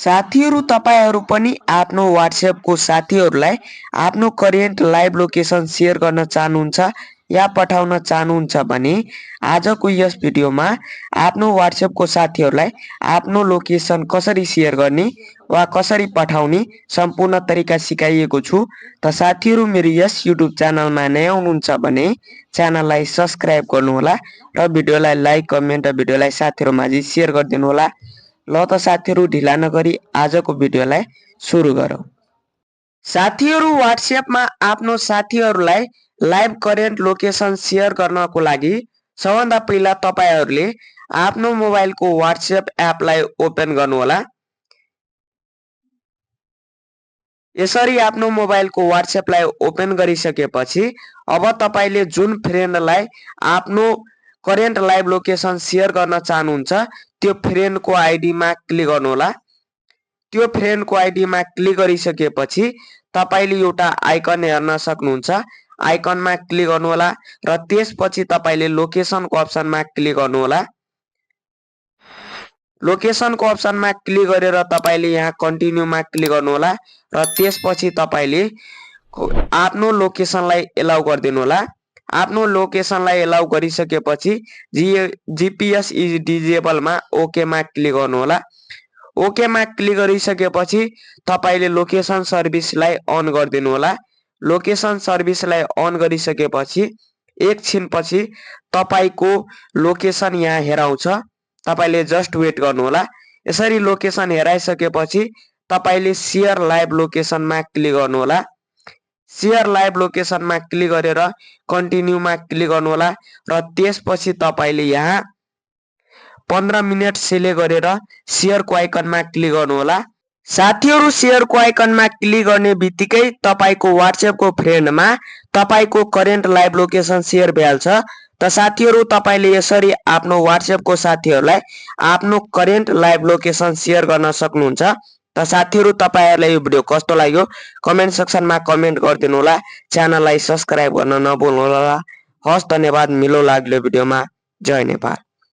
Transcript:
साथीहरू तपाईहरू पनि आफ्नो WhatsAppको साथीहरूलाई आफ्नो करेन्ट लाइभ लोकेसन सेयर गर्न चाहनुहुन्छ या पठाउन चाहनुहुन्छ भने आजको यस भिडियोमा आफ्नो WhatsAppको साथीहरूलाई आफ्नो लोकेसन कसरी सेयर गर्ने वा कसरी पठाउने सम्पूर्ण तरिका सिकाइएको छु। त साथीहरू मेरो यस YouTube च्यानलमा नयाँ हुनुहुन्छ भने च्यानललाई सब्स्क्राइब गर्नुहोला र भिडियोलाई लाइक कमेन्ट र भिडियोलाई साथीहरूमाझ सेयर गरिदिनु होला। ल त साथीहरू ढिला नगरी आजको भिडियोलाई सुरु गरौँ। साथीहरू WhatsAppमा आफ्नो साथीहरूलाई लाइभ करेन्ट लोकेसन सेयर गर्नको लागि सबभन्दा पहिला तपाईहरूले आफ्नो मोबाइलको WhatsApp एपलाई ओपन गर्नुहोला। यसरी आफ्नो मोबाइलको WhatsAppलाई ओपन गरिसकेपछि अब तपाईले जुन फ्रेन्डलाई आफ्नो करेन्ट लाइभ लोकेसन सेयर गर्न चाहनुहुन्छ त्यो फ्रेन्डको आइडीमा क्लिक गर्नुहोला। त्यो फ्रेन्डको आइडीमा क्लिक गरिसकेपछि तपाईले एउटा आइकन हेर्न सक्नुहुन्छ। आइकनमा क्लिक गर्नुहोला र त्यसपछि तपाईले लोकेसनको अप्सनमा क्लिक गर्नुहोला। लोकेसनको अप्सनमा क्लिक गरेर तपाईले यहाँ कन्टिन्यूमा क्लिक गर्नुहोला र त्यसपछि तपाईले आफ्नो लोकेसनलाई एलाउ गरिदिनु होला। आफ्नो लोकेसनलाई एलाउ गरिसकेपछि जीपीएस इज डिजेबलमा ओकेमा क्लिक गर्नुहोला। ओकेमा क्लिक गरिसकेपछि तपाईले लोकेसन सर्भिसलाई अन गरिदिनु होला। लोकेसन सर्भिसलाई अन गरिसकेपछि एकछिनपछि तपाईको लोकेसन यहाँ हेराउँछ। तपाईले जस्ट वेट गर्नुहोला। यसरी लोकेसन हेराइसकेपछि तपाईले शेयर लाइभ लोकेसनमा क्लिक गर्नुहोला। शेयर लाइभ लोकेसनमा क्लिक गरेर कन्टिन्यूमा क्लिक गर्नुहोला र त्यसपछि तपाईले यहाँ 15 मिनेट सिलेक्ट गरेर शेयरको आइकनमा क्लिक गर्नुहोला। साथीहरू शेयरको आइकनमा क्लिक गर्ने बित्तिकै तपाईको WhatsAppको फ्रेन्डमा तपाईको करेन्ट लाइभ लोकेसन सेयर भइहाल्छ। त साथीहरू तपाईले यसरी आफ्नो WhatsAppको साथीहरूलाई आफ्नो करेन्ट लाइभ लोकेसन सेयर गर्न सक्नुहुन्छ। त साथीहरू तपाईहरुलाई यो भिडियो कस्तो लाग्यो कमेन्ट सेक्सनमा कमेन्ट गरिदिनु होला। च्यानललाई सब्स्क्राइब गर्न नभुल्नु होला। हस् धन्यवाद। मिलौँ अग्लो भिडियोमा। जय नेपाल।